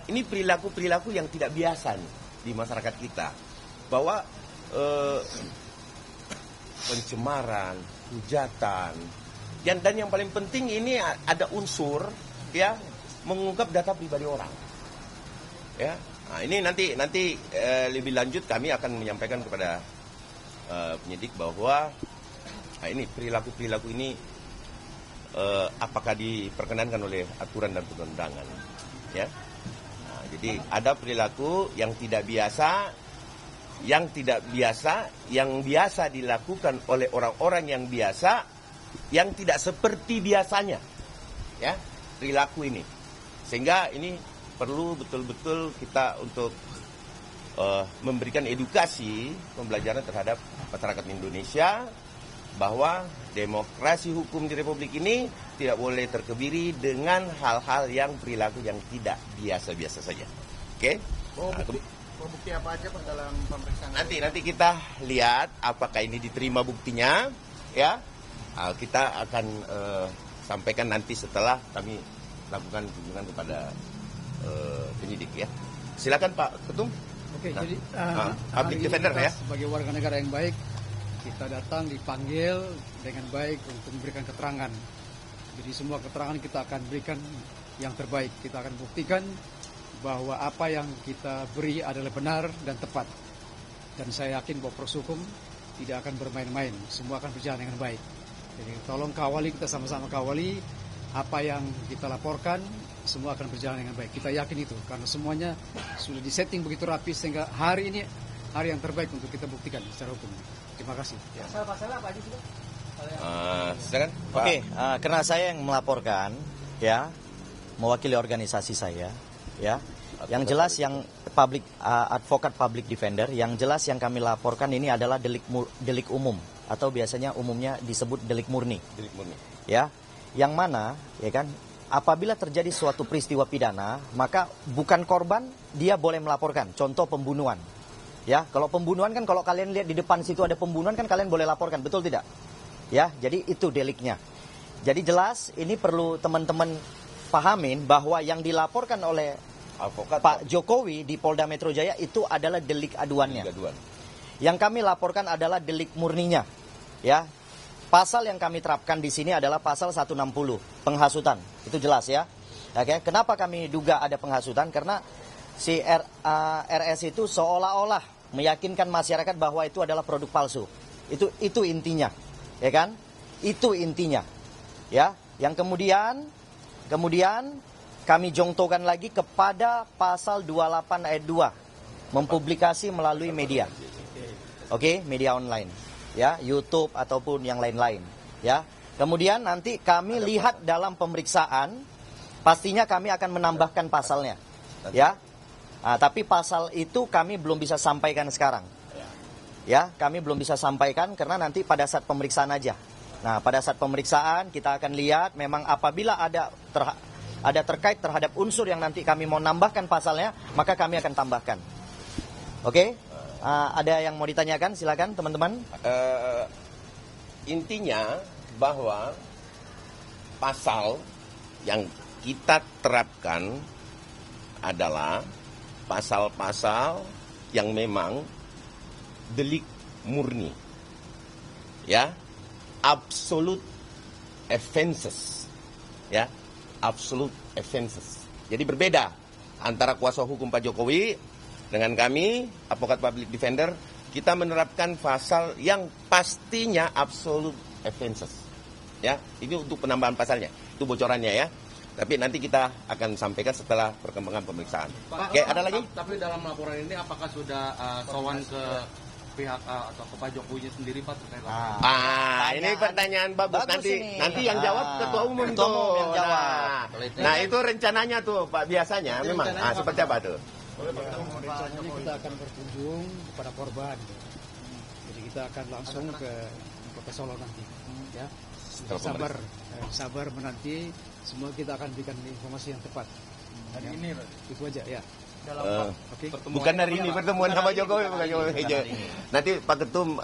ini perilaku-perilaku yang tidak biasa nih di masyarakat kita. Bahwa pencemaran, hujatan, dan yang paling penting ini ada unsur ya mengungkap data pribadi orang. Ya, nah, ini nanti lebih lanjut kami akan menyampaikan kepada penyidik bahwa ini perilaku ini apakah diperkenankan oleh aturan dan perundangan. Ya, nah, jadi ada perilaku yang tidak biasa, yang biasa dilakukan oleh orang-orang yang biasa, yang tidak seperti biasanya, ya perilaku ini, sehingga ini perlu betul-betul kita untuk memberikan edukasi pembelajaran terhadap masyarakat Indonesia bahwa demokrasi hukum di Republik ini tidak boleh terkebiri dengan hal-hal yang perilaku yang tidak biasa-biasa saja. Oke? Bukti apa aja Pak dalam pemeriksaan? Nanti kita lihat apakah ini diterima buktinya, ya. Kita akan sampaikan nanti setelah kami lakukan kunjungan kepada penyidik, ya. Silakan Pak Ketum. Oke, nah, jadi public defender ya. Sebagai warga negara yang baik, kita datang dipanggil dengan baik untuk memberikan keterangan. Jadi semua keterangan kita akan berikan yang terbaik. Kita akan buktikan bahwa apa yang kita beri adalah benar dan tepat. Dan saya yakin bahwa proses hukum tidak akan bermain-main. Semua akan berjalan dengan baik. Jadi tolong kawali, kita sama-sama kawali apa yang kita laporkan, semua akan berjalan dengan baik. Kita yakin itu karena semuanya sudah disetting begitu rapi sehingga hari ini hari yang terbaik untuk kita buktikan secara hukum. Terima kasih. Pasal-pasal apa aja sih Pak? Silakan. Oke, karena saya yang melaporkan, ya, mewakili organisasi saya, ya. Yang jelas yang advokat public defender, yang jelas yang kami laporkan ini adalah delik umum atau biasanya umumnya disebut delik murni. Delik murni. Ya. Yang mana, ya kan, apabila terjadi suatu peristiwa pidana, maka bukan korban dia boleh melaporkan. Contoh pembunuhan. Ya, kalau pembunuhan kan kalau kalian lihat di depan situ ada pembunuhan kan kalian boleh laporkan, betul tidak? Ya, jadi itu deliknya. Jadi jelas ini perlu teman-teman pahamin bahwa yang dilaporkan oleh Pak Jokowi di Polda Metro Jaya itu adalah delik aduannya. Yang kami laporkan adalah delik murninya. Ya. Pasal yang kami terapkan di sini adalah pasal 160, penghasutan. Itu jelas ya. Oke, kenapa kami duga ada penghasutan? Karena si RS itu seolah-olah meyakinkan masyarakat bahwa itu adalah produk palsu. Itu intinya. Ya kan? Itu intinya. Ya, yang kemudian kami jongtokan lagi kepada pasal 28 ayat 2, mempublikasi melalui media. Oke, media online. Ya, YouTube ataupun yang lain-lain. Ya, kemudian nanti kami lihat dalam pemeriksaan, pastinya kami akan menambahkan pasalnya. Ya, tapi pasal itu kami belum bisa sampaikan sekarang. Ya, kami belum bisa sampaikan karena nanti pada saat pemeriksaan aja. Nah, pada saat pemeriksaan kita akan lihat memang apabila ada terkait terhadap unsur yang nanti kami mau nambahkan pasalnya, maka kami akan tambahkan. Oke? Ada yang mau ditanyakan? Silakan teman-teman. Intinya bahwa pasal yang kita terapkan adalah pasal-pasal yang memang delik murni. Ya, absolute offenses. Ya, absolute offenses. Jadi berbeda antara kuasa hukum Pak Jokowi dengan kami, advokat public defender, kita menerapkan pasal yang pastinya absolute offenses. Ya, ini untuk penambahan pasalnya. Itu bocorannya ya. Tapi nanti kita akan sampaikan setelah perkembangan pemeriksaan. Pak, oke, ada lagi? Tapi dalam laporan ini apakah sudah sowan ke pihak atau ke Pak Jokowi sendiri Pak terkait laporan? Ini pertanyaan bagus nanti yang jawab ketua umum Ketua umum tuh. yang jawab. Nah, itu rencananya tuh Pak biasanya memang. Seperti apa tuh? Rencananya kita akan berkunjung kepada korban. Jadi kita akan langsung ke Kota Solo nanti. Ya, sabar menanti. Semua kita akan berikan informasi yang tepat. Hari ini, itu aja ya. bukan hari ini pertemuan sama Jokowi, bukan Jokowi. Nanti Pak Ketum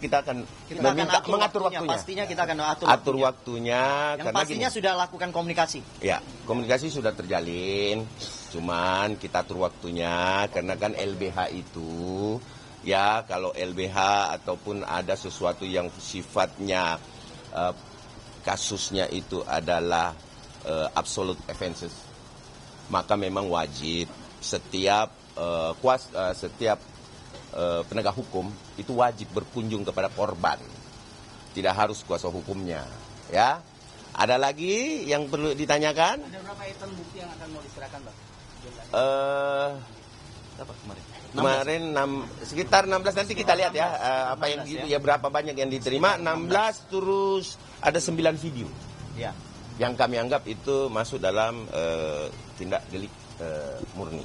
kita akan meminta mengatur waktunya. Pastinya kita akan atur waktunya. Yang pastinya sudah lakukan komunikasi. Ya, komunikasi sudah terjalin. Cuman kita atur waktunya karena kan LBH itu ya kalau LBH ataupun ada sesuatu yang sifatnya kasusnya itu adalah absolute offenses, maka memang wajib setiap penegak hukum itu wajib berkunjung kepada korban, tidak harus kuasa hukumnya. Ya, ada lagi yang perlu ditanyakan? Ada berapa item bukti yang akan mau diserahkan, Pak? Apa kemarin? Sekitar 16, nanti kita lihat ya apa yang gitu ya, berapa banyak yang diterima. 16 terus ada 9 video. Ya. Yang kami anggap itu masuk dalam tindak delik murni,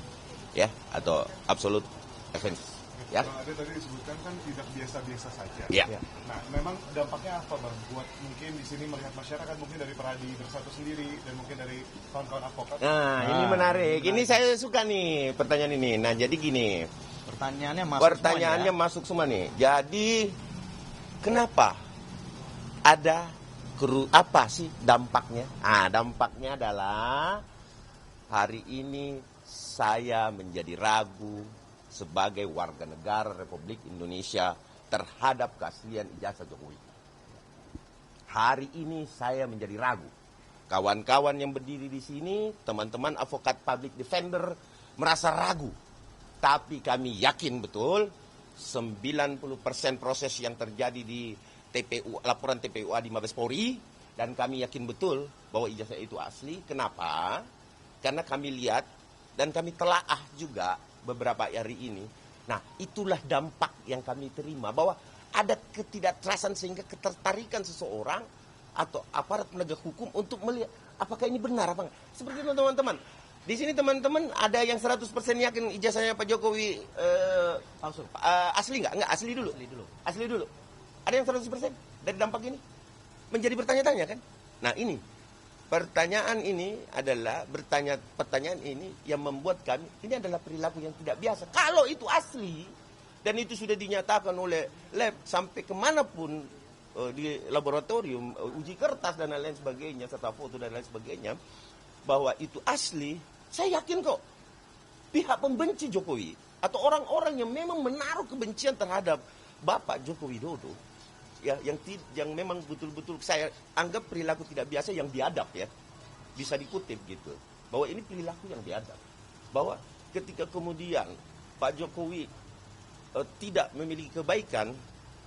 ya, atau absolute offense. Ya. Kalau ada tadi disebutkan kan tidak biasa-biasa saja. Ya. Nah, memang dampaknya apa, Bang? Buat mungkin di sini melihat masyarakat mungkin dari Peradi Bersatu sendiri dan mungkin dari kawan-kawan advokat. Nah, ini menarik. Ini saya suka nih pertanyaan ini. Nah, jadi gini. Pertanyaannya masuk semua nih. Jadi kenapa ada apa sih dampaknya? Dampaknya adalah hari ini saya menjadi ragu sebagai warga negara Republik Indonesia terhadap keaslian ijazah Jokowi. Hari ini saya menjadi ragu. Kawan-kawan yang berdiri di sini, teman-teman advokat public defender merasa ragu. Tapi kami yakin betul 90% proses yang terjadi di TPU, laporan TPUA di Mabes Polri, dan kami yakin betul bahwa ijazah itu asli. Kenapa? Karena kami lihat dan kami telaah juga beberapa hari ini. Nah, itulah dampak yang kami terima, bahwa ada ketidakjelasan sehingga ketertarikan seseorang atau aparat penegak hukum untuk melihat apakah ini benar apa enggak. Seperti teman-teman, di sini teman-teman ada yang 100% yakin ijazahnya Pak Jokowi Palsu. Asli enggak? Enggak, asli dulu. Asli dulu. Ada yang 100% dari dampak ini? Menjadi bertanya-tanya kan? Nah, ini pertanyaan ini adalah pertanyaan ini yang membuat kami, ini adalah perilaku yang tidak biasa. Kalau itu asli dan itu sudah dinyatakan oleh lab sampai kemanapun di laboratorium, uji kertas dan lain sebagainya, serta foto dan lain sebagainya, bahwa itu asli, saya yakin kok pihak pembenci Jokowi atau orang-orang yang memang menaruh kebencian terhadap Bapak Joko Widodo, ya, yang memang betul-betul saya anggap perilaku tidak biasa yang biadab, ya, bisa dikutip gitu, bahwa ini perilaku yang biadab, bahwa ketika kemudian Pak Jokowi tidak memiliki kebaikan,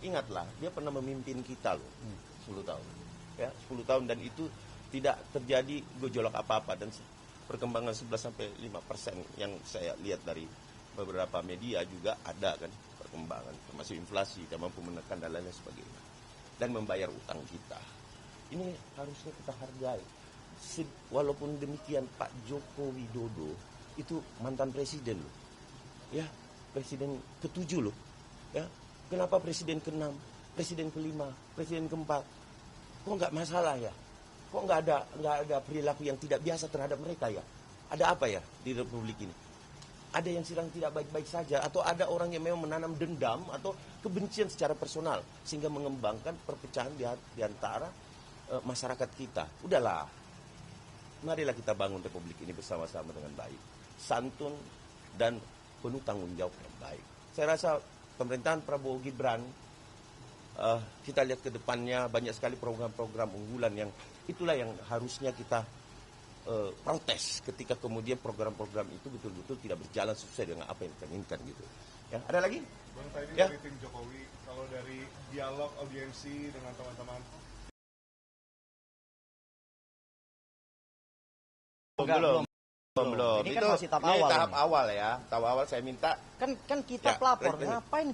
ingatlah dia pernah memimpin kita loh 10 tahun, ya, 10 tahun, dan itu tidak terjadi gejolak apa-apa, dan perkembangan 11-5% yang saya lihat dari beberapa media juga ada kan perkembangan, termasuk inflasi, tidak mampu menekan dan lain sebagainya, dan membayar utang kita. Ini harusnya kita hargai. Walaupun demikian Pak Joko Widodo itu mantan presiden loh, ya, presiden ke-7 loh, ya. Kenapa presiden ke-6, presiden ke-5, presiden ke-4 kok nggak masalah ya? Kok nggak ada perilaku yang tidak biasa terhadap mereka ya? Ada apa ya di Republik ini? Ada yang sedang tidak baik-baik saja, atau ada orang yang memang menanam dendam atau kebencian secara personal sehingga mengembangkan perpecahan di antara masyarakat kita. Udahlah, marilah kita bangun Republik ini bersama-sama dengan baik, santun dan penuh tanggung jawab yang baik. Saya rasa pemerintahan Prabowo Gibran, kita lihat ke depannya banyak sekali program-program unggulan yang itulah yang harusnya kita protes ketika kemudian program-program itu betul-betul tidak berjalan sesuai dengan apa yang kita inginkan gitu. Ya, ada lagi? Bang, tadi Ya. dari tim Jokowi, kalau dari dialog audiensi dengan teman-teman Belum. Ini kan Itu masih tahap ini awal tahap ini. awal ya. Tahap awal saya minta Kan kita Ya, pelapor, lanjut. ngapain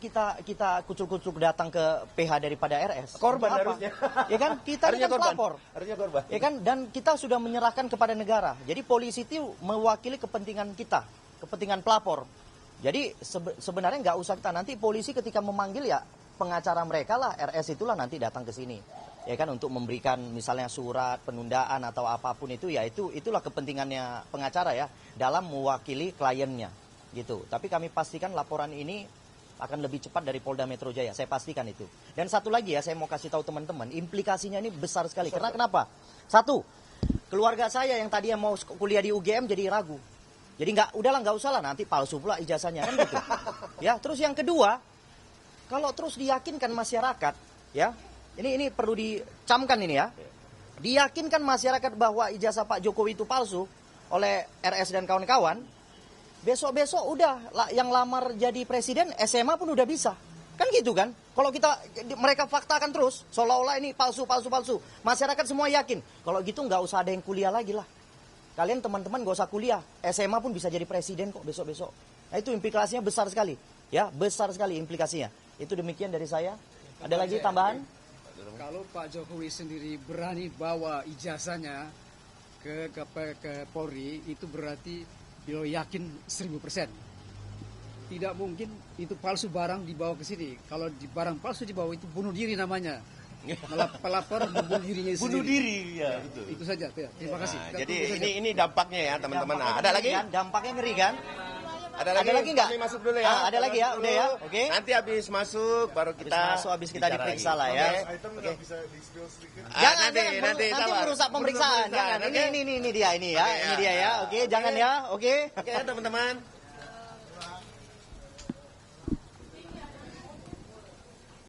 kita kucuk-kucuk datang ke PH daripada RS? korban Untuk apa? harusnya. Ya kan, kita ini Harusnya kan korban. pelapor. Harusnya korban. Ya kan, dan kita sudah menyerahkan kepada negara. Jadi polisi itu mewakili kepentingan kita, kepentingan pelapor. Jadi sebenarnya nggak usah kita, nanti polisi ketika memanggil ya pengacara mereka lah, RS itulah nanti datang ke sini. ya kan, untuk memberikan misalnya surat penundaan atau apapun itu, ya itulah kepentingannya pengacara ya dalam mewakili kliennya gitu. Tapi kami pastikan laporan ini akan lebih cepat dari Polda Metro Jaya, saya pastikan itu. Dan satu lagi ya, saya mau kasih tahu teman-teman, implikasinya ini besar sekali. Karena kenapa? Satu, keluarga saya yang tadi mau kuliah di UGM jadi ragu. Jadi nggak usah lah, nanti palsu pula ijazahnya kan gitu. Ya, terus yang kedua, kalau terus diyakinkan masyarakat, ya, ini perlu dicamkan ini ya, diyakinkan masyarakat bahwa ijazah Pak Jokowi itu palsu oleh RS dan kawan-kawan, besok-besok udah yang lamar jadi presiden SMA pun udah bisa. Kan gitu kan? Kalau mereka faktakan terus, seolah-olah ini palsu. Masyarakat semua yakin. Kalau gitu nggak usah ada yang kuliah lagi lah. Kalian teman-teman nggak usah kuliah, SMA pun bisa jadi presiden kok besok-besok. Nah itu implikasinya besar sekali. Ya, besar sekali implikasinya. Itu demikian dari saya. Ada lagi tambahan? Kalau Pak Jokowi sendiri berani bawa ijazahnya ke Polri, itu berarti beliau yakin 1000%. Tidak mungkin itu palsu barang dibawa ke sini. Kalau barang palsu dibawa itu bunuh diri namanya. Pelapor membunuh dirinya sendiri. Bunuh diri, ya betul. Itu saja. Ya. Terima kasih. Nah, jadi ini dampaknya ya teman-teman. Nah, ada lagi? Dampaknya ngeri kan? Ada lagi nggak? Kami masuk dulu ya. Ada lagi ya, udah ya. Oke. Nanti habis masuk baru kita habis kita diperiksa lah ya. Item nggak bisa di-spill sedikit. Nanti merusak pemeriksaan. Jangan. Ini dia ya. Ini dia ya. Oke, jangan ya. Oke. Oke, teman-teman.